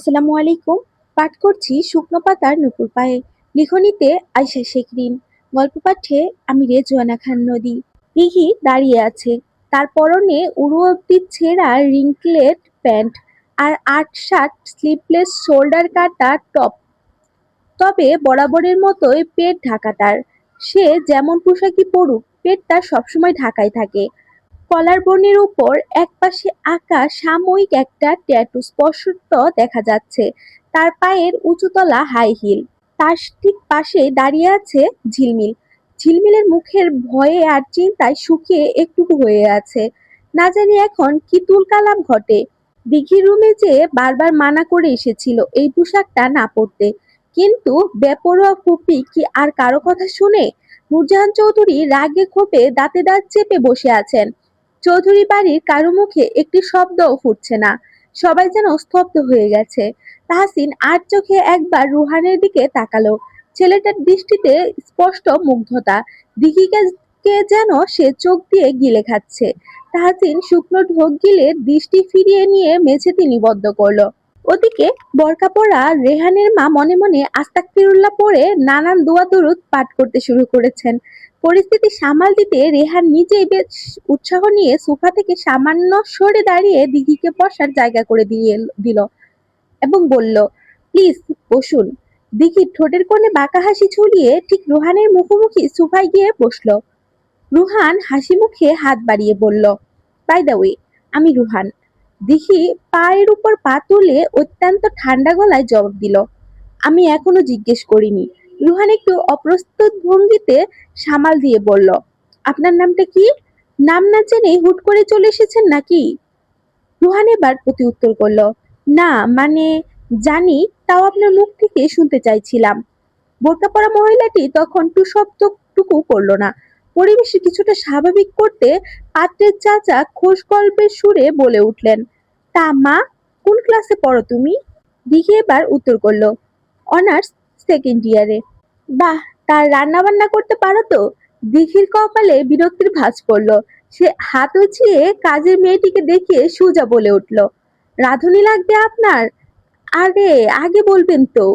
আসসালামু আলাইকুম। পাঠ করছি শুকনো পাতার নূপুর পায়ে। লিখনীতে আয়শা শেখ রিন। গল্প পাঠে আমি রেজওয়ানা খান নদী। দিঘি দাঁড়িয়ে আছে। তার পরনে উড়ু অব্দি ছেঁড়া রিঙ্কলেট প্যান্ট আর আট শার্ট স্লিভলেস শোল্ডার কাটা টপ। তবে বরাবরের মতোই পেট ঢাকা তার। সে যেমন পোশাকই পরুক, পেট তার সবসময় ঢাকাই থাকে। কলার বনের উপর একপাশে আঁকা সাময়িক একটা ট্যাটু স্পষ্ট দেখা যাচ্ছে। তার পায়ের উঁচুতলা হাই হিল। তার ঠিক পাশেই দাঁড়িয়ে আছে ঝিলমিল। ঝিলমিলের মুখের ভয়ে আর চিন্তায় শুকিয়ে একটুকু হয়ে আছে। না জানি এখন কি তুলকালাম ঘটে। দিঘির রুমে যেয়ে বারবার মানা করে এসেছিল এই পোশাকটা না পরতে, কিন্তু বেপরোয়া ফুপি কি আর কারো কথা শুনে? নূরজাহান চৌধুরী রাগে ক্ষোভে দাঁতে দাঁত চেপে বসে আছেন। চৌধুরী বাড়ির কারো মুখে একটি শব্দও ফুটছে না। সবাই যেন স্তব্ধ হয়ে গেছে। তাহসিন আর চোখে একবার রুহানের দিকে তাকালো। ছেলেটার দৃষ্টিতে স্পষ্ট মুগ্ধতা। দিঘিকে কে যেন সে চোখ দিয়ে গিলে খাচ্ছে। তাহসিন শুকনো ঢোক গিলে দৃষ্টি ফিরিয়ে নিয়ে মেঝেতে নিবদ্ধ করলো। ওদিকে বোরকা পরা রেহানের মা মনে মনে আস্তাগফিরুল্লাহ পড়ে নানান দোয়া দরুদ পাঠ করতে শুরু করেছেন। পরিস্থিতি সামাল দিতে রেহান নিজেই বেশ উৎসাহ নিয়ে সোফা থেকে সামান্য সরে দাঁড়িয়ে দিঘিকে বসার জায়গা করে দিয়ে দিল এবং বলল, প্লিজ বসুন। দিঘি ঠোঁটের কোণে বাঁকা হাসি ঝুলিয়ে ঠিক রুহানের মুখোমুখি সোফায় গিয়ে বসলো। রুহান হাসি মুখে হাত বাড়িয়ে বলল, বাই দ্য ওয়ে, আমি রুহান। দিঘি পায়ের উপর পা তুলে অত্যন্ত ঠান্ডা গলায় জবাব দিল, আমি এখনো জিজ্ঞেস করিনি। রুহান একটু অপ্রস্তুত ভঙ্গিতে সামাল দিয়ে বলল, আপনার নামটা কি? নাম না জেনে হুট করে চলে এসেছেন নাকি? রুহান এবার প্রতি উত্তর করলো, না মানে জানি, তাও আপনার মুখ থেকে শুনতে চাইছিলাম। বোরকা পরা মহিলাটি তখন টু শব্দটুকু করলো না। পরিবেশে কিছুটা স্বাভাবিক করতে পাত্রের চাচা খোশ গল্পের সুরে বলে উঠলেন, তা মা, কোন ক্লাসে পড়ো তুমি? দিঘি এবার উত্তর করলো, অনার্স সেকেন্ড ইয়ারে। বাহ, তার রান্না বান্না করতে পারো তো? দিঘির কপালে বিরক্তির ভাঁজ পড়লো। সে হাত উঁচিয়ে কাজের মেয়েটিকে দেখিয়ে সুজা বলে উঠল, রাঁধুনি লাগবে আপনার? আরে আগে বলবেন তো।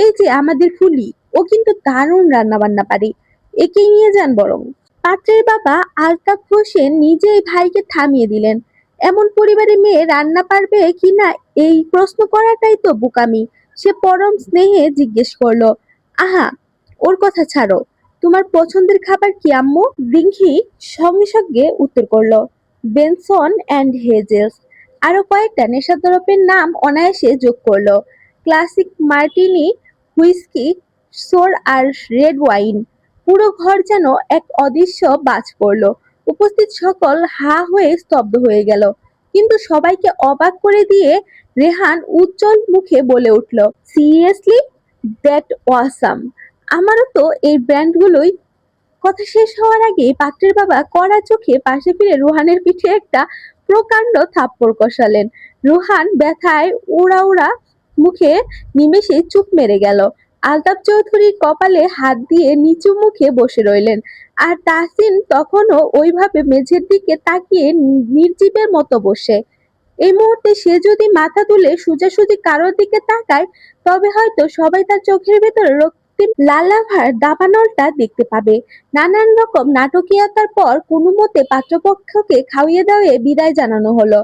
এই যে আমাদের ফুলি, ও কিন্তু দারুণ রান্না বান্না পারে, একেই নিয়ে যান বরং। পাত্রের বাবা আলতাফ হোসেন নিজেই ভাইকে থামিয়ে দিলেন। এমন পরিবারের মেয়ে রান্না পারবে কিনা এই প্রশ্ন করাটাই তো বোকামি। সে পরম স্নেহে জিজ্ঞেস করলো, আহা, ওর কথা ছাড়ো, তোমার পছন্দের খাবার কি আম্মু? দিঘি সঙ্গে সঙ্গে উত্তর করলো, বেনসন অ্যান্ড হেজেলস। আরো কয়েকটা নেশাদ্রব্যের নাম অনায়াসে যোগ করলো, ক্লাসিক মার্টিনি, হুইস্কি, সোর আর রেড ওয়াইন। পুরো ঘর যেন এক অদৃশ্য বাজ পড়ল। উপস্থিত সকল হা হয়ে স্তব্ধ হয়ে গেল। কিন্তু সবাইকে অবাক করে দিয়ে রেহান উজ্জ্বল মুখে বলে উঠল, সিরিয়াসলি, দ্যাট ওয়াসাম। আমারও তো এই ব্র্যান্ডগুলোই। কথা শেষ হওয়ার আগে পাত্রের বাবা কড়া চোখে পাশে ফিরে রুহানের পিঠে একটা প্রকাণ্ড থাপ্পড় কষালেন। রুহান ব্যথায় উড়া উড়া মুখে নিমেষে চুপ মেরে গেল। আলতাফ চৌধুরী কপালে হাত দিয়ে নিচু মুখে বসে রইলেন। আর তাহসিন তখনও ওইভাবে মেঝের দিকে তাকিয়ে নির্জীবের মতো বসে। এই মুহূর্তে সে যদি মাথা তুলে সোজাসুজি কারোর দিকে তাকায়, তবে হয়তো সবাই তার চোখের ভেতরে রক্তিম লালাভার দাবানলটা দেখতে পাবে। নানান রকম নাটকীয়তার পর কোনো মতে পাত্রপক্ষকে খাওয়িয়ে দাওয়িয়ে বিদায় জানানো হলো।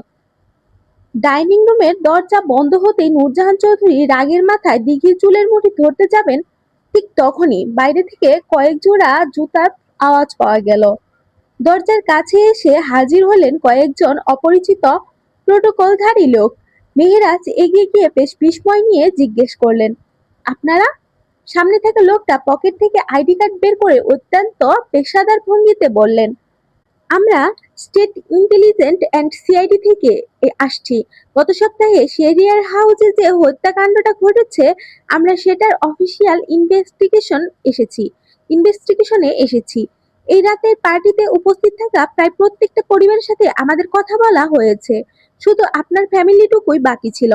ডাইনিং রুমের দরজা বন্ধ হতেই নূরজাহান চৌধুরী রাগের মাথায় দিঘির চুলের মুঠি ধরতে যাবেন, ঠিক তখনই বাইরে থেকে কয়েক জোড়া জুতার আওয়াজ পাওয়া গেল। দরজার কাছে এসে হাজির হলেন কয়েকজন অপরিচিত প্রোটোকলধারী লোক। মেহেরাজ এগিয়ে গিয়ে বেশ বিস্ময় নিয়ে জিজ্ঞেস করলেন, আপনারা? সামনে থাকা লোকটা পকেট থেকে আইডি কার্ড বের করে অত্যন্ত পেশাদার ভঙ্গিতে বললেন, আমরা স্টেট ইন্টেলিজেন্ট অ্যান্ড সিআইডি থেকে আসছি। গত সপ্তাহে শেরিয়ার হাউসে যে হত্যাকাণ্ডটা ঘটেছে, আমরা সেটার অফিসিয়াল ইনভেস্টিগেশনে এসেছি। এই রাতের পার্টিতে উপস্থিত থাকা প্রায় প্রত্যেকটা পরিবারের সাথে আমাদের কথা বলা হয়েছে। শুধু আপনার ফ্যামিলিটুকুই বাকি ছিল।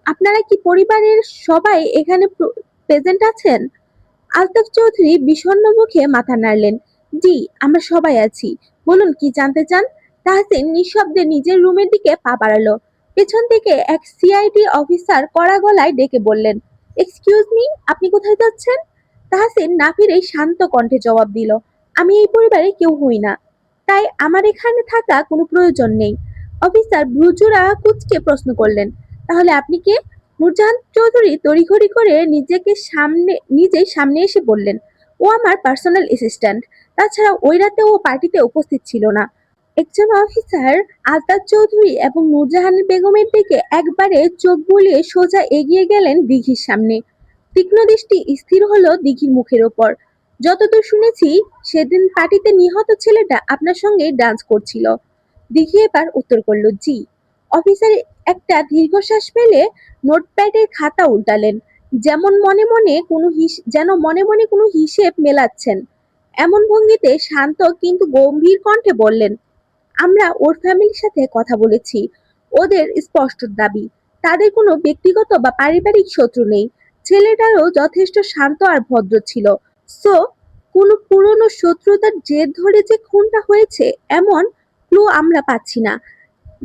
আপনারা কি পরিবারের সবাই এখানে প্রেজেন্ট আছেন? আলতাফ চৌধুরী বিষণ্ণ মুখে মাথা নাড়লেন, জি, আমরা সবাই আছি। বলুন কি জানতে চান? তাহসিন নিঃশব্দে নিজের রুমের দিকে পা বাড়ালো। পেছন থেকে এক সিআইডি অফিসার কড়া গলায় ডেকে বললেন, এক্সকিউজ মি, আপনি কোথায় যাচ্ছেন? তাহসিন না ফিরেই শান্ত কণ্ঠে জবাব দিল, আমি এই পরিবারে কেউ হই না, তাই আমার এখানে থাকা কোনো প্রয়োজন নেই। অফিসার ভ্রুজুরা কুঁচকে প্রশ্ন করলেন, তাহলে আপনি কে? নূরজাহান চৌধুরী তড়িঘড়ি করে নিজেই সামনে এসে বললেন, ও আমার পার্সোনাল অ্যাসিস্ট্যান্ট। তাছাড়া ওই রাতে ও পার্টিতে উপস্থিত ছিল না। একজন অফিসার আলতাফ চৌধুরী এবং নূরজাহান বেগমের দিকে একবারে চোখ বুলিয়ে সোজা এগিয়ে গেলেন দিঘির সামনে। তীক্ষ্ণ দৃষ্টি স্থির হলো দিঘির মুখের ওপর। যতদূর শুনেছি, সেদিন পার্টিতে নিহত ছেলেটা আপনার সঙ্গে ডান্স করছিল। দিঘি এবার উত্তর করল, জি। অফিসার একটা দীর্ঘশ্বাস ফেলে নোটপ্যাডের খাতা উল্টালেন, যেন মনে মনে কোনো হিসেব মেলাচ্ছেন। এমন ভঙ্গিতে শান্ত কিন্তু গম্ভীর কণ্ঠে বললেন, আমরা ওর ফ্যামিলির সাথে কথা বলেছি। ওদের স্পষ্ট দাবি, তাদের কোনো ব্যক্তিগত বা পারিবারিক শত্রু নেই। ছেলেটারও যথেষ্ট শান্ত আর ভদ্র ছিল। সো কোনো পুরনো শত্রুতার জের ধরে যে খুনটা হয়েছে এমন ক্লু আমরা পাচ্ছি না।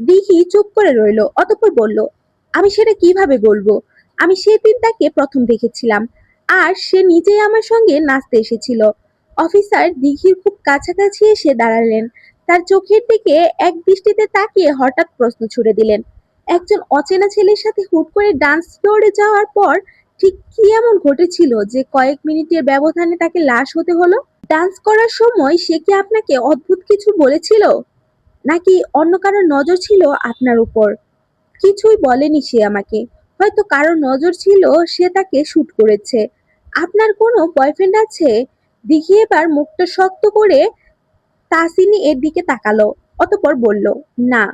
দিঘি চুপ করে রইল, অতঃপর বলল, আমি সেটা কিভাবে বলবো? আমি সেদিন তাকে প্রথম দেখেছিলাম, আর সে নিজেই আমার সঙ্গে নাচতে এসেছিল। অফিসার দিঘির খুব কাছাকাছি এসে দাঁড়ালেন, তার চোখের দিকে এক দৃষ্টিতে তাকিয়ে হঠাৎ প্রশ্ন ছুড়ে দিলেন, একজন অচেনা ছেলের সাথে হুট করে ডান্স ফ্লোরে যাওয়ার পর ঠিক কি এমন ঘটেছিল যে কয়েক মিনিটের ব্যবধানে তাকে লাশ হতে হলো? ডান্স করার সময় সে কি আপনাকে অদ্ভুত কিছু বলেছিল, নাকি অন্য কারোর নজর ছিল আপনার উপর? কিছুই বলেনি সে আমাকে। হয়তো কারোর নজর ছিল, সে তাকে শুট করেছে। আপনার কোনো বয়ফ্রেন্ড আছে? দিঘি এবার মুখটা শক্ত করে তাসিনী এর দিকে তাকালো, অতঃপর বলল, না।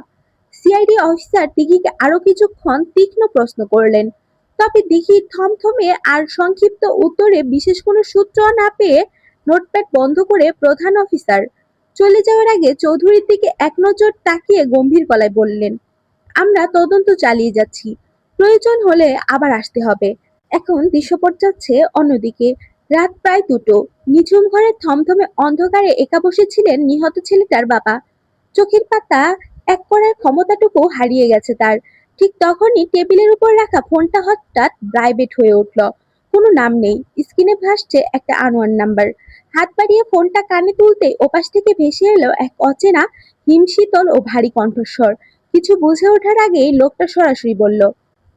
সিআইডি অফিসার দিঘিকে আরো কিছুক্ষণ তীক্ষ্ণ প্রশ্ন করলেন। তবে দিঘি থমথমে আর সংক্ষিপ্ত উত্তরে বিশেষ কোনো সূত্র না পেয়ে নোটপ্যাড বন্ধ করে প্রধান অফিসার চলে যাওয়ার আগে চৌধুরীর দিকে এক নজর তাকিয়ে গম্ভীর গলায় বললেন, আমরা তদন্ত চালিয়ে যাচ্ছি। প্রয়োজন হলে আবার আসতে হবে। এখন দৃশ্যপট যাচ্ছে অন্যদিকে। রাত প্রায় 2টো। নিঝুম ঘরে থমথমে অন্ধকারে একা বসেছিলেন নিহত ছেলেটার বাবা। চোখের পাতা এক করার ক্ষমতাটুকু হারিয়ে গেছে তার। ঠিক তখনই টেবিলের উপর রাখা ফোনটা হঠাৎ ভাইব্রেট হয়ে উঠল। কোনো নাম নেই, স্ক্রিনে ভাসছে একটা আনোয়ার নাম্বার। হাত বাড়িয়ে ফোনটা কানে তুলতেই ওপাশ থেকে ভেসে এলো এক অচেনা হিমশীতল ও ভারী কণ্ঠস্বর। কিছু বুঝে ওঠার আগেই লোকটা সরাসরি বলল,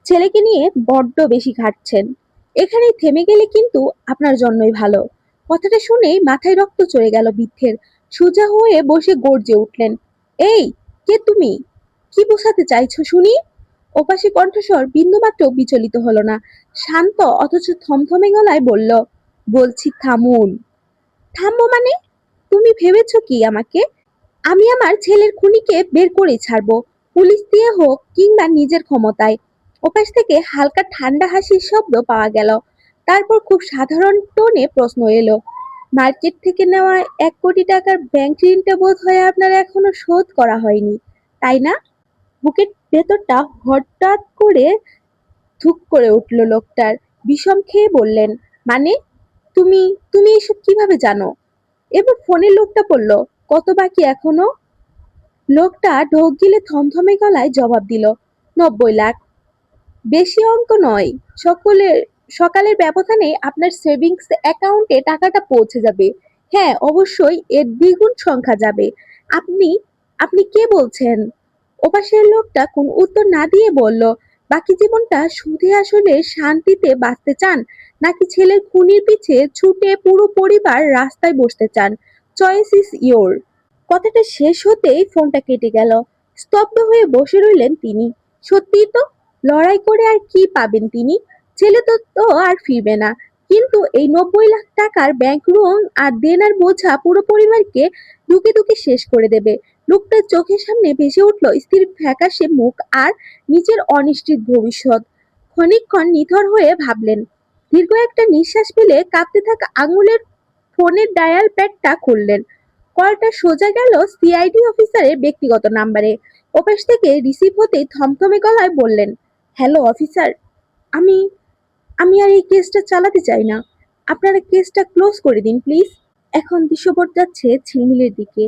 ছেলেকে নিয়ে বড্ড বেশি ঘাটছেন। এখানেই থেমে গেলে কিন্তু আপনার জন্যই ভালো। কথাটা শুনেই মাথায় রক্ত চড়ে গেল বৃদ্ধের। সোজা হয়ে বসে গর্জে উঠলেন, এই, কে তুমি? কি বোঝাতে চাইছো শুনি? ওপাশে কণ্ঠস্বর বিন্দুমাত্র বিচলিত হলো না। শান্ত অথচ থমথমে গলায় বলল, বলছি থামুন। থামবো মানে? তুমি ভেবেছো কি আমাকে? আমি আমার ছেলের খুনিকে বের করেই ছাড়বো, পুলিশ দিয়ে হোক কিংবা নিজের ক্ষমতায়। ওপাশ থেকে হালকা ঠান্ডা হাসির শব্দ পাওয়া গেল। তারপর খুব সাধারণ টোনে প্রশ্ন এলো, মার্কেট থেকে নেওয়া 1 কোটি টাকার ব্যাংক ঋণটা বোধ হয় আপনার এখনো শোধ করা হয়নি, তাই না? বুকের ভেতরটা হঠাৎ করে ধুক করে উঠল লোকটার। বিষম খেয়ে বললেন, মানে? তুমি তুমি এসব কিভাবে জানো? এবার ফোনের লোকটা বলল, কত বাকি এখনো? লোকটা ঢোক গিলে থমথমে গলায় জবাব দিল, 90 লাখ। বেশি অঙ্ক নয়। সকলের সকালের ব্যবধানে আপনার সেভিংস অ্যাকাউন্টে টাকাটা পৌঁছে যাবে। হ্যাঁ, অবশ্যই এর দ্বিগুণ সংখ্যা যাবে। আপনি আপনি কে বলছেন? ওপাশের লোকটা কোন উত্তর না দিয়ে বলল, বাকি জীবনটা সুদে আসলে শান্তিতে বাঁচতে চান, নাকি ছেলের খুনির পিছে ছুটে পুরো পরিবার রাস্তায় বসতে চান? Choice is your. কথাটা শেষ হতেই ফোনটা কেটে গেল। স্তব্ধ হয়ে বসে রইলেন তিনি। সত্যিই তো, লড়াই করে আর কি পাবেন তিনি? ছেলে তো আর ফিরবে না, কিন্তু এই 90 লাখ টাকার ব্যাংক লোন আর দেনার বোঝা পুরো পরিবারকে দুকে দুকে শেষ করে দেবে। লোকটার চোখের সামনে ভেসে উঠল স্ত্রীর ফ্যাকাশে মুখ আর নিজের অনিশ্চিত ভবিষ্যৎ। ক্ষণিকক্ষণ নিথর হয়ে ভাবলেন। দীর্ঘ একটা নিঃশ্বাস ফেলে কাঁপতে থাকা আঙুলের ফোনের ডায়াল প্যাডটা খুললেন। কলটা সোজা গেল সিআইডি অফিসারের ব্যক্তিগত নাম্বারে। ওপাশ থেকে রিসিভ হতেই থমথমে গলায় বললেন, হ্যালো অফিসার, আমি আমি আর এই কেসটা চালাতে চাই না। আপনারা কেসটা ক্লোজ করে দিন প্লিজ। এখন দৃশ্যপট যাচ্ছে ঝিলমিলের দিকে।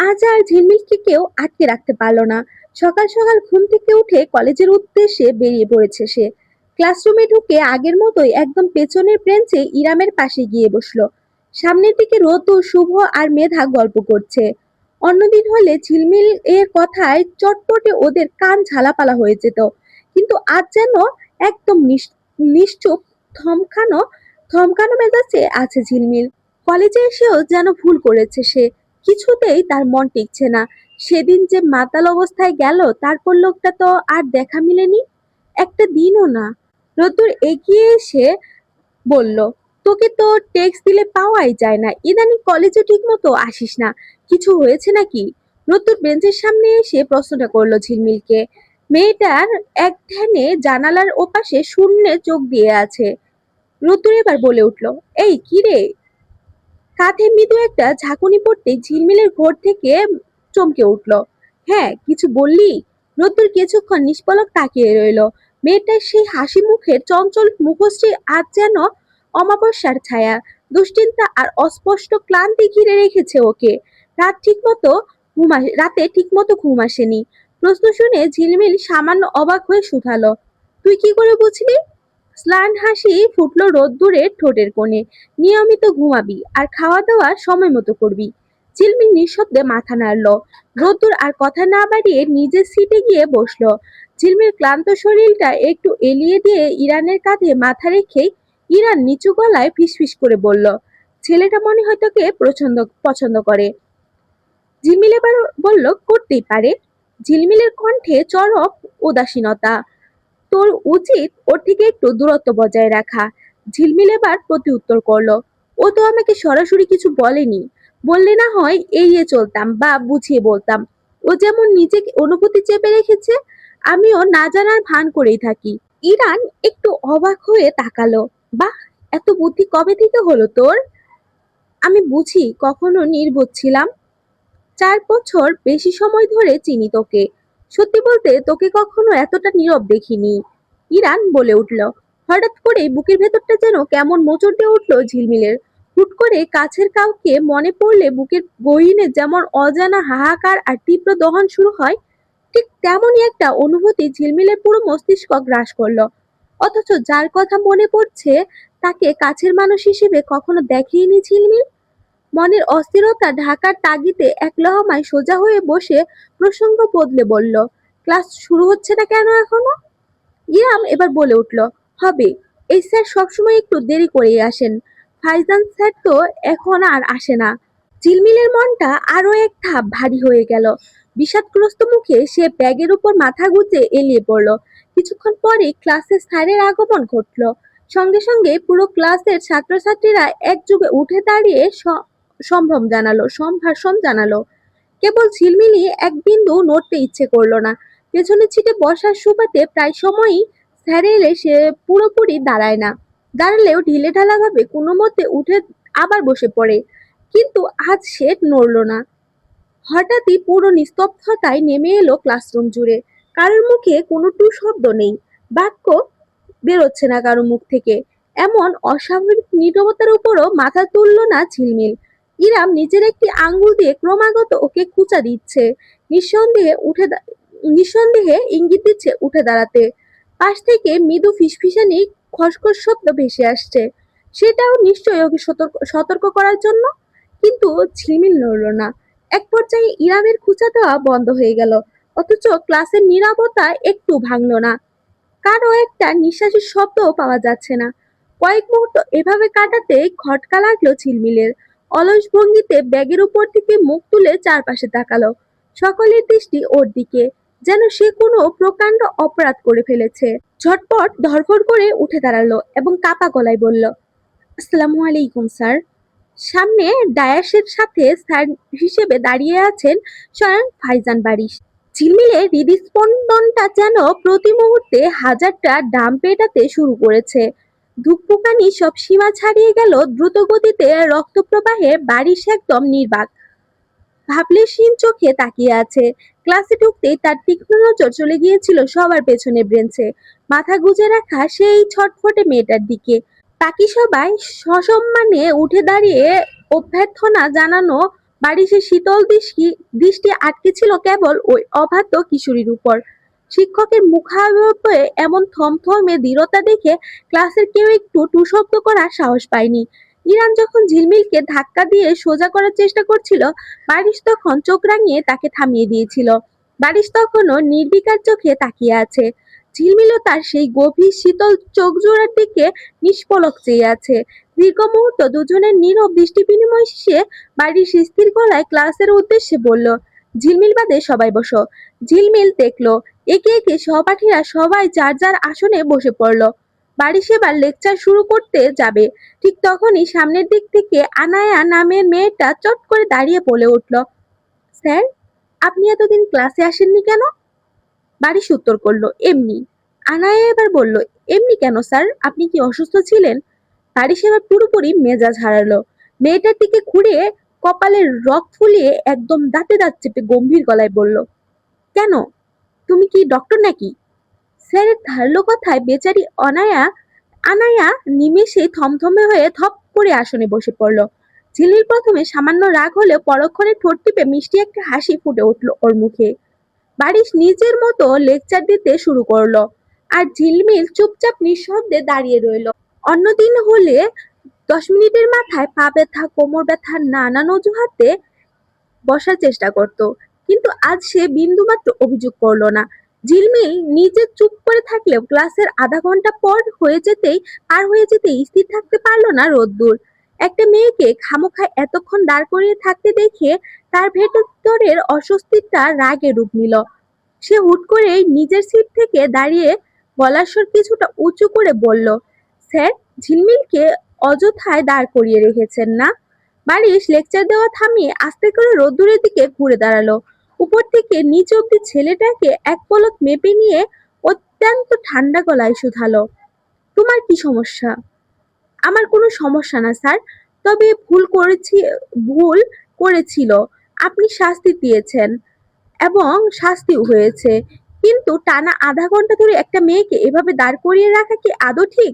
আজ আর ঝিলমিলকে কেউ আটকে রাখতে পারলো না। সকাল সকাল ঘুম থেকে উঠে কলেজের উদ্দেশ্যে বেরিয়ে পড়েছে সে। ক্লাসরুমে ঢুকে আগের মতোই একদম পেছনের বেঞ্চে ইরামের পাশে গিয়ে বসলো। সামনের দিকে রতু, শুভ আর মেধা গল্প করছে। অন্যদিন হলে ঝিলমিল এর কথায় চটপটে ওদের কান ঝালাপালা হয়ে যেত, কিন্তু আজ যেন একদম নিশ্চুপ, থমকানো থমকানো মেজাজে আছে ঝিলমিল। কলেজে এসেও যেন ভুল করেছে সে, কিছুতেই তার মন টিকছে না। সেদিন যে মাতাল অবস্থায় গেল, তারপর লোকটা তো আর দেখা মিলেনি, একটা দিনও না। রোদ্দুর এগিয়ে এসে বলল, তোকে তো টেক্সট দিলে পাওয়াই যায় না, ইদানিং কলেজে ঠিক মতো আসিস না, কিছু হয়েছে নাকি? রোদ্দুর বেঞ্চের সামনে এসে প্রশ্নটা করলো ঝিলমিলকে। মেয়েটার এক ধ্যানে জানালার ওপাশে শূন্যে চোখ দিয়ে আছে। রোদ্দুর এবার বলে উঠল, এই কি রে? কাঁধে মৃদু একটা ঝাঁকুনি পড়তে ঝিলমিলের ঘর থেকে চমকে উঠল। হ্যাঁ, কিছু বললি? রোদ্দুর কিছুক্ষণ নিষ্পলক তাকিয়ে রইল। মেয়েটার সেই হাসি মুখের চঞ্চল মুখশ্রী আজ যেন অমাবস্যার ছায়া। দুশ্চিন্তা আর অস্পষ্ট ক্লান্তি ঘিরে রেখেছে ওকে। রাতে ঠিকমতো ঘুম আসেনি। প্রশ্ন শুনে ঝিলমিল সামান্য অবাক হয়ে শুধালো, তুই কি করে বুঝলি? স্লান হাসি ফুটলো রোদ্দুরের ঠোঁটের কোণে। নিয়মিত ঘুমাবি আর খাওয়া দাওয়া সময় মতো করবি। ঝিলমিল নিঃশব্দে মাথা নাড়ল। রোদ্দুর আর কথা না বাড়িয়ে নিজের সিটে গিয়ে বসলো। ঝিলমিল ক্লান্ত শরীরটা একটু এলিয়ে দিয়ে ইরানের কাঁধে মাথা রেখেই ইরান নিচু গলায় ফিসফিস করে বলল, ছেলেটা মনে হয় তোকে পছন্দ পছন্দ করে। ঝিলমিল এবার বলল, করতেই পারে। ঝিলমিলের কণ্ঠে চরম উদাসীনতা। তোর উচিত ওর থেকে একটু দূরত্ব বজায় রাখা। ঝিলমিল এবার প্রতি উত্তর করলো, ও তো আমাকে সরাসরি কিছু বলেনি, বললে না হয় এড়িয়ে চলতাম বা বুঝিয়ে বলতাম। ও যেমন নিজেকে অনুভূতি চেপে রেখেছে, আমিও না জানার ভান করেই থাকি। ইরান একটু অবাক হয়ে তাকালো। বাহ, এত বুদ্ধি কবে থেকে হলো তোর? আমি বুঝি কখনো নির্বোধ ছিলাম। 4 বছর বেশি সময় ধরে চিনি তোকে। সত্যি বলতে তোকে কখনো এতটা নীরব দেখিনি। ইরান বলে উঠল। হঠাৎ করে বুকের ভেতরটা যেন কেমন মোচড় দিয়ে উঠলো ঝিলমিলের। হুট করে কাছের কাউকে মনে পড়লে বুকের গহীনে যেমন অজানা হাহাকার আর তীব্র দহন শুরু হয়, ঠিক তেমনই একটা অনুভূতি ঝিলমিলের পুরো মস্তিষ্ক গ্রাস করলো। অথচ যার কথা মনে পড়ছে তাকে কাছের মানুষ হিসেবে কখনো দেখেইনি ঝিলমিল। মনের অস্থিরতা ঢাকার তাগিদে এক লহমায় সোজা হয়ে বসে প্রসঙ্গ বদলে বলল, ক্লাস শুরু হচ্ছে না কেন এখনো? ইয়াম এবার বলে উঠল, হবে। এই স্যার সবসময় একটু দেরি করেই আসেন। ফাইজান স্যার তো এখন আর আসে না। ঝিলমিলের মনটা আরো এক ধাপ ভারী হয়ে গেল। বিষাদগ্রস্ত মুখে সে ব্যাগের উপর মাথা গুজে এলিয়ে পড়ল। কিছুক্ষণ পরে ক্লাসে স্যারের আগমন ঘটল। সঙ্গে সঙ্গে পুরো ক্লাসের ছাত্রছাত্রীরা একযোগে উঠে দাঁড়িয়ে সম্ভাষণ জানালো। কেবল ঝিলমিলি এক বিন্দু নড়তে ইচ্ছে করলো না। পেছনের সিটে বসার সুবাদে প্রায় সময়ই স্যার এলে সে পুরোপুরি দাঁড়ায় না, দাঁড়ালেও ঢিলেঢালা ভাবে কোনো মতে উঠে আবার বসে পড়ে। কিন্তু আজ সে নড়ল না। হঠাৎই পুরো নিস্তব্ধতায় নেমে এলো ক্লাসরুম জুড়ে। কারোর মুখে কোনো টু শব্দ নেই, বাক্য বেরোচ্ছে না কারো মুখ থেকে। এমন অস্বাভাবিক নীরবতার উপরও মাথা তুলল না ঝিলমিল। ইরাম নিজের একটি আঙ্গুল দিয়ে ক্রমাগত ওকে খোঁচা দিচ্ছে, নিঃসন্দেহে ইঙ্গিত দিচ্ছে উঠে দাঁড়াতে। পাশ থেকে মৃদু ফিসফিসানি খসখস শব্দ ভেসে আসছে, সেটাও নিশ্চয়ই ওকে সতর্ক করার জন্য। কিন্তু ঝিলমিল নড়ল না। এক পর্যায়ে ইরামের খোঁচা দেওয়া বন্ধ হয়ে গেল, অথচ ক্লাসের নীরবতা একটু ভাঙল না। কারো একটা নিঃশ্বাসের শব্দও পাওয়া যাচ্ছে না। কয়েক মুহূর্ত এভাবে কাটাতে খটকা লাগলো ঝিলমিলের। অলস ভঙ্গিতে ব্যাগের উপর থেকে মুখ তুলে চারপাশে তাকালো। সকলের দৃষ্টি ওর দিকে, যেন সে কোনো প্রকাণ্ড অপরাধ করে ফেলেছে। ঝটপট ধড়ফড় করে উঠে দাঁড়ালো এবং কাপা গলায় বলল, আসসালামু আলাইকুম স্যার। সামনে ডায়াসের সাথে স্যার হিসেবে দাঁড়িয়ে আছেন স্বয়ং ফাইজান বারিশ। ঝিলমিলের হৃদস্পন্দনটা যেন প্রতি মুহূর্তে হাজারটা ডাম পেটাতে শুরু করেছে। ধুকপুকানি সব সীমা ছাড়িয়ে গেল। দ্রুত গতিতে রক্ত প্রবাহে বারিশ একদম নির্বাক, ভাবলেশহীন চোখে তাকিয়ে আছে। ক্লাসে ঢুকতেই তার তীক্ষ্ণ নজর চলে গিয়েছিল সবার পেছনে ব্রেঞ্চে মাথা গুজে রাখা সেই ছটফটে মেয়েটার দিকে। বাকি সবাই সসম্মানে উঠে দাঁড়িয়ে অভ্যর্থনা জানানো বারিশের শীতল দৃষ্টি দৃষ্টি আটকে ছিল কেবল ওই অবাধ্য কিশোরীর উপর। শিক্ষকের মুখাবয়বে এমন থমথমে দৃঢ়তা দেখে ক্লাসের কেউ একটু টু শব্দ করার সাহস পায়নি। ইরান যখন ঝিলমিলকে ধাক্কা দিয়ে সোজা করার চেষ্টা করছিল, বারিশ তখন চোখ রাঙিয়ে তাকে থামিয়ে দিয়েছিল। বারিশ তখনও নির্বিকার চোখে তাকিয়ে আছে। ঝিলমিলও তার সেই গভীর শীতল চোখ জোড়ার দিকে নিষ্পলক চেয়ে আছে। দীর্ঘ মুহূর্ত দুজনের নীরব দৃষ্টি বিনিময় শেষে বাড়ির স্থির গলায় ক্লাসের উদ্দেশ্যে বলল, ঝিলমিল বাদে সবাই বসো। ঝিলমিল দেখলো একে একে সহপাঠীরা সবাই যার যার আসনে বসে পড়ল। বাড়ি সেবার লেকচার শুরু করতে যাবে, ঠিক তখনই সামনের দিক থেকে আনায়া নামের মেয়েটা চট করে দাঁড়িয়ে বলে উঠল, স্যার, আপনি এতদিন ক্লাসে আসেননি কেন? বারিশ উত্তর করলো, এমনি। আনায়া এবার বলল, এমনি কেন স্যার, আপনি কি অসুস্থ ছিলেন? বারিশ এবার পুরোপুরি মেজাজ হারালো। মেয়েটার দিকে ঘুরে কপালের রক ফুলিয়ে একদম দাঁতে দাঁত চেপে গম্ভীর গলায় বলল, কেন, তুমি কি ডক্টর নাকি? স্যারের ধারালো কথায় বেচারি আনায়া নিমেষেই থমথমে হয়ে ধপ করে আসনে বসে পড়ল। ঝিলির প্রথমে সামান্য রাগ হলেও পরক্ষণে ঠোঁট টিপে মিষ্টি একটা হাসি ফুটে উঠল ওর মুখে। বারিশ নিজের মতো লেকচার দিতে শুরু করলো, আর ঝিলমিল চুপচাপ নিঃশব্দে দাঁড়িয়ে রইল। অন্যদিন হলে 10 মিনিটের মাথায় পা ব্যথা, কোমর ব্যথা নানান অজুহাতে বসার চেষ্টা করত, কিন্তু আজ সে বিন্দুমাত্র অভিযোগ করলো না। ঝিলমিল নিজে চুপ করে থাকলেও ক্লাসের আধা ঘন্টা পার হয়ে যেতেই স্থির থাকতে পারলো না রোদ্দুর। একটা মেয়েকে খামোখায় এতক্ষণ দাঁড় করিয়ে থাকতে দেখে তার ভেতরের অস্বস্তিটা রাগে রূপ নিল। সে হুট করেই নিজের সিট থেকে দাঁড়িয়ে গলার স্বর কিছুটা উঁচু করে বলল, স্যার, ঝিলমিলকে অযথায় দাঁড় করিয়ে রেখেছেন না? বারিশ লেকচার দেওয়া থামিয়ে আস্তে করে রোদ্দুরের দিকে ঘুরে দাঁড়ালো। উপর থেকে নিচ অব্দি ছেলেটাকে এক পলক মেপে নিয়ে অত্যন্ত ঠান্ডা গলায় শুধালো, তোমার কি সমস্যা? আমার কোনো সমস্যা না স্যার, তবে ভুল করেছিল, আপনি শাস্তি দিয়েছেন এবং শাস্তিও হয়েছে, কিন্তু টানা আধা ঘন্টা ধরে একটা মেয়েকে এভাবে দাঁড় করিয়ে রাখা কি আদৌ ঠিক?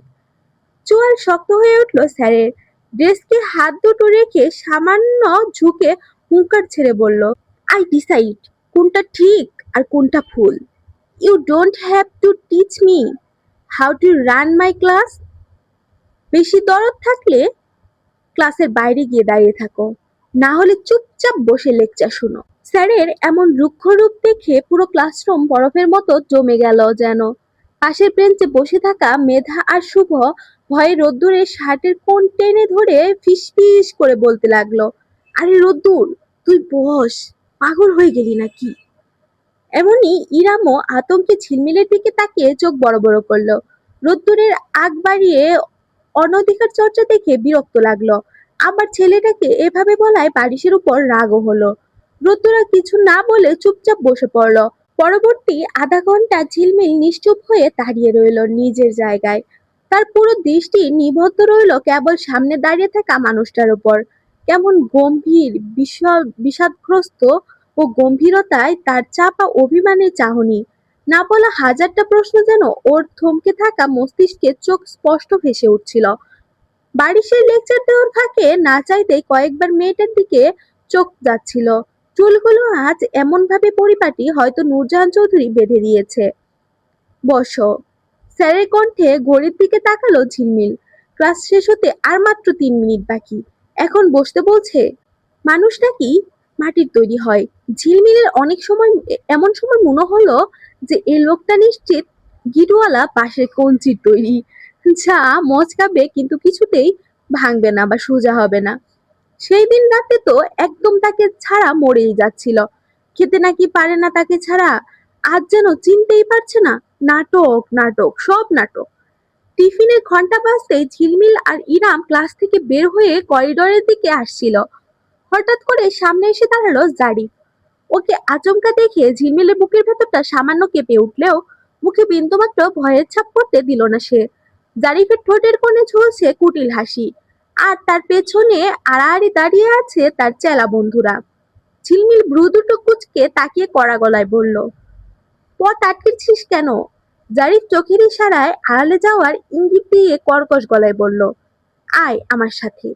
চোয়াল শক্ত হয়ে উঠল স্যারের। ডেস্কে হাত দুটো রেখে সামান্য ঝুঁকে হুঙ্কার ছেড়ে বলল, আই ডিসাইড কোনটা ঠিক আর কোনটা ভুল। You don't have to teach me how to run my class. বেশি দরদ থাকলে ক্লাসের বাইরে গিয়ে দাঁড়িয়ে থাকো, না হলে চুপচাপ বসে লেকচার শুনো। স্যারের এমন রুক্ষ রূপ দেখে পুরো ক্লাসরুম বরফের মতো জমে গেল যেন। পাশের বেঞ্চে বসে থাকা মেধা আর শুভ ভয়ে রোদ্দুরে শার্টের কোণ টেনে ধরে ফিসফিস করে বলতে লাগলো, আরে রোদ্দুর, তুই বস, পাগল হয়ে গেলি নাকি? এমনি ইরামও আতঙ্কে ঝিলমিলের দিকে তাকিয়ে চোখ বড় বড় করলো। রোদ্দুরের আগ বাড়িয়ে অনধিকার চর্চা দেখে বিরক্ত লাগলো। আবার ছেলেটাকে এভাবে বলায় বারিশের উপর রাগও হলো। রোদ্দুরা কিছু না বলে চুপচাপ বসে পড়লো। পরবর্তী আধা ঘন্টা ঝিলমিল নিশ্চুপ হয়ে দাঁড়িয়ে রইল নিজের জায়গায়। তার পুরো দৃষ্টি নিবদ্ধ রইল কেবল সামনে দাঁড়িয়ে থাকা মানুষটার উপর। কেমন গম্ভীর, বিষাদগ্রস্ত ও গম্ভীরতায় তার চাপা অভিমানের চাহনি। না বলা হাজারটা প্রশ্ন যেন ওর থমকে থাকা মস্তিষ্কে চোখ স্পষ্ট ভেসে উঠছিল। বারিশের লেকচার দেওয়ার ফাঁকে না চাইতেই কয়েকবার মেয়েটার দিকে চোখ যাচ্ছিল। চুলগুলো আজ এমন ভাবে পরিপাটি, হয়তো নূরজাহান চৌধুরী বেঁধে দিয়েছে। বসো। স্যারের কণ্ঠে ঘড়ির দিকে তাকালো ঝিলমিল। ক্লাস শেষ হতে আর মাত্র 3 মিনিট বাকি, এখন বসতে বলছে? মানুষ নাকি মাটির তৈরি হয়? ঝিলমিলের অনেক সময় এমন সময় মনে হলো যে এই লোকটা নিশ্চিত গিটওয়ালা বাঁশের কঞ্চির তৈরি, যা মচকাবে কিন্তু কিছুতেই ভাঙবে না বা সোজা হবে না। সেই দিন রাতে তো একদম তাকে ছাড়া মরেই যাচ্ছিল। খেতে নাকি পারে না তাকে ছাড়া, আজ যেন চিনতেই পারছে না। নাটক নাটক সব নাটক। টিফিনের ঘন্টা বাজতেই ঝিলমিল আর ইরাম ক্লাস থেকে বের হয়ে করিডোরের দিকে আসছিল। হঠাৎ করে সামনে এসে দাঁড়ালো জারিফ। ওকে আচমকা দেখে ঝিলমিলের বুকের ভেতরটা সামান্য কেঁপে উঠলেও মুখে বিন্দুমাত্র ভয়ের ছাপ পড়তে দিল না সে। জারিফের ঠোঁটের কোণে ঝুলছে কুটিল হাসি, আর তার পেছনে আড়াআড়ি দাঁড়িয়ে আছে তার চেলা বন্ধুরা। ঝিলমিল ভ্রু দুটো কুঁচকে তাকিয়ে কড়া গলায় বলল, পথ আটকেছিস কেন? জারিফ চোখের ইশারায় আড়ালে যাওয়ার ইঙ্গিত দিয়ে কর্কশ গলায় বলল, আয় আমার সাথে।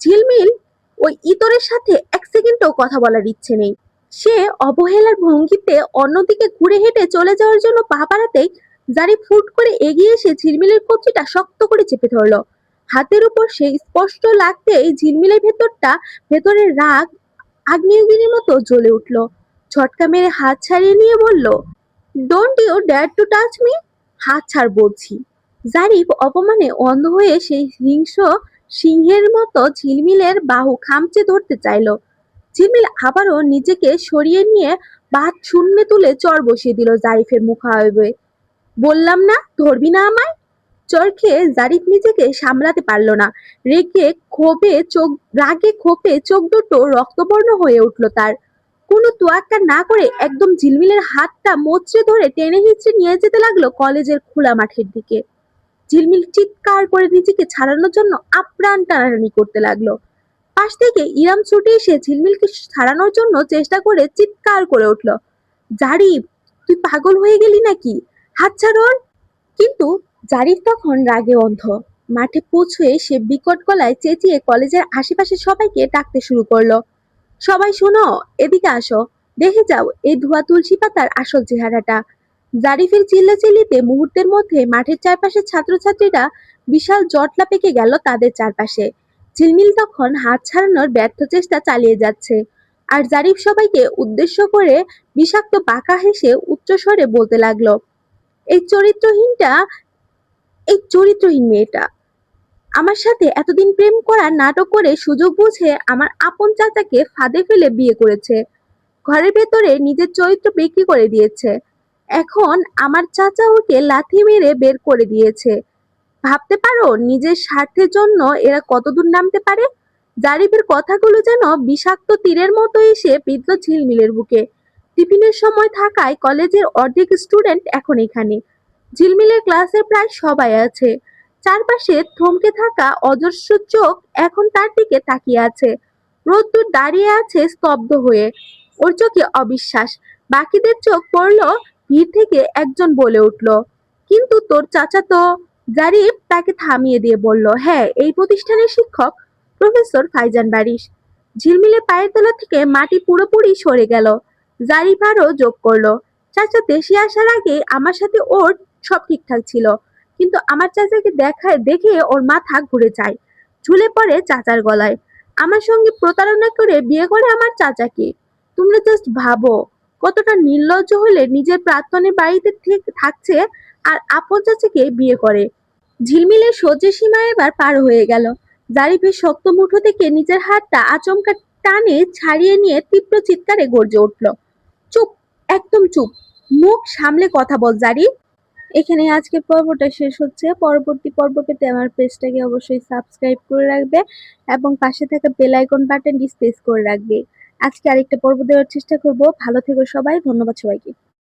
ঝিলমিল ওই ইতরের সাথে এক সেকেন্ডও কথা বলার ইচ্ছে নেই। সে অবহেলার ভঙ্গিতে অন্যদিকে ঘুরে হেঁটে চলে যাওয়ার জন্য পা বাড়াতেই জারি ফুট করে এগিয়ে এসে ঝিলমিলের কবজিটা শক্ত করে চেপে ধরলো। হাতের উপর সে স্পষ্ট লাগতেই ঝিলমিলের ভেতরের রাগ আগ্নেয়গিরির মতো জ্বলে উঠল। ঝটকা মেরে হাত ছাড়িয়ে নিয়ে বলল, don't you dare to touch me. হাত ছাড় বলছি। জারিফ অপমানে অন্ধ হয়ে সেই হিংস্র সিংহের মতো ঝিলমিলের বাহু খামচে ধরতে চাইল। ঝিলমিল আবারও নিজেকে সরিয়ে নিয়ে বাত শূন্যে তুলে চর বসিয়ে দিল জারিফের মুখায়বে। বললাম না ধরবি না আমায়। চর খেয়ে জারিফ নিজেকে সামলাতে পারল না। রাগে ক্ষোভে চোখ দুটো রক্তবর্ণ হয়ে উঠল তার। কোনো তোয়াক্কা না করে একদম ঝিলমিলের হাতটা মোচড়ে ধরে টেনে হিঁচড়ে নিয়ে যেতে লাগলো কলেজের খোলা মাঠের দিকে। ঝিলমিল চিৎকার করে নিজেকে ছাড়ানোর জন্য আপ্রাণ টানাটানি করতে লাগলো। পাশ থেকে ইরাম ছুটে এসে ঝিলমিলকে ছাড়ানোর জন্য চেষ্টা করে চিৎকার করে উঠল, জারিফ তুই পাগল হয়ে গেলি নাকি, হাত ছাড় ওর। কিন্তু জারিফ তখন রাগে অন্ধ। মাঠে পৌঁছে সে বিকট গলায় চেঁচিয়ে কলেজের আশেপাশে সবাইকে ডাকতে শুরু করলো, সবাই শোনো, এদিকে আসো, দেখে যাও এই ধোয়া তুলসী পাতার আসল চেহারাটা। জারিফের চিল্লাচিল্লিতে মুহূর্তের মধ্যে মাঠের চারপাশে ছাত্রছাত্রীরা বিশাল জটলা পেকে গেল তাদের চারপাশে। ঝিলমিল তখন হাত ছাড়ানোর ব্যর্থ চেষ্টা চালিয়ে যাচ্ছে, আর জারিফ সবাইকে উদ্দেশ্য করে বিষাক্ত বাঁকা হেসে উচ্চস্বরে বলতে লাগলো, এই চরিত্রহীনটা, এই চরিত্রহীন মেয়েটা আমার সাথে এতদিন প্রেম করার নাটক করে সুযোগ বুঝে আমার আপন চাচাকে ফাঁদে ফেলে বিয়ে করেছে। ঘরের ভেতরে নিজের চরিত্র বিক্রি করে দিয়েছে। এখন আমার চাচা ওকে লাথি মেরে বের করে দিয়েছে। ভাবতে পারো নিজের স্বার্থের জন্য এরা কতদূর নামতে পারে। জারিফের কথাগুলো যেন বিষাক্ত তীরের মতো এসে বিঁধল ঝিলমিলের বুকে। টিফিনের সময় থাকায় কলেজের অর্ধেক স্টুডেন্ট এখন এখানে। ঝিলমিলের ক্লাসে প্রায় সবাই আছে। চারপাশে থমকে থাকা অজস্র চোখ এখন তার দিকে তাকিয়ে আছে। রোদ্দুর দাঁড়িয়ে আছে স্তব্ধ হয়ে, ওর চোখে অবিশ্বাস। বাকিদের চোখ পড়ল। ভিড় থেকে একজন বলে উঠল, কিন্তু তোর চাচা তো। জারিফ তাকে থামিয়ে দিয়ে বলল, হ্যাঁ, এই প্রতিষ্ঠানের শিক্ষক প্রফেসর ফাইজান বারিশ। ঝিলমিলের পায়ের তলা থেকে মাটি পুরোপুরি সরে গেল। জারিফ আরো যোগ করলো, চাচা দেশে আসার আগে আমার সাথে ওর সব ঠিকঠাক ছিল, কিন্তু আমার চাচাকে দেখে ওর মাথা ঘুরে যায়, ঝুলে পড়ে চাচার গলায়। আমার সঙ্গে প্রতারণা করে বিয়ে করে আমার চাচাকে। তোমরা জাস্ট ভাবো কতটা নির্লজ্জ হলে নিজের প্রাক্তনের বাড়িতে থাকছে আর আপন চাচাকে বিয়ে করে। ঝিলমিলের সহ্যের সীমা এবার পার হয়ে গেল। জারিফের শক্ত মুঠো থেকে নিজের হাতটা আচমকা টানে ছাড়িয়ে নিয়ে তীব্র চিৎকারে গর্জে উঠল, চুপ, একদম চুপ, মুখ সামলে কথা বল জারিফ। এখানে আজকের পর্বটা শেষ হচ্ছে। পরবর্তী পর্ব পেতে আমার পেজটাকে অবশ্যই সাবস্ক্রাইব করে রাখবে এবং পাশে থাকা বেল আইকন বাটনটি প্রেস করে রাখবে। আজকে আরেকটা পর্ব দেওয়ার চেষ্টা করব। ভালো থেকো সবাই, ধন্যবাদ সবাইকে।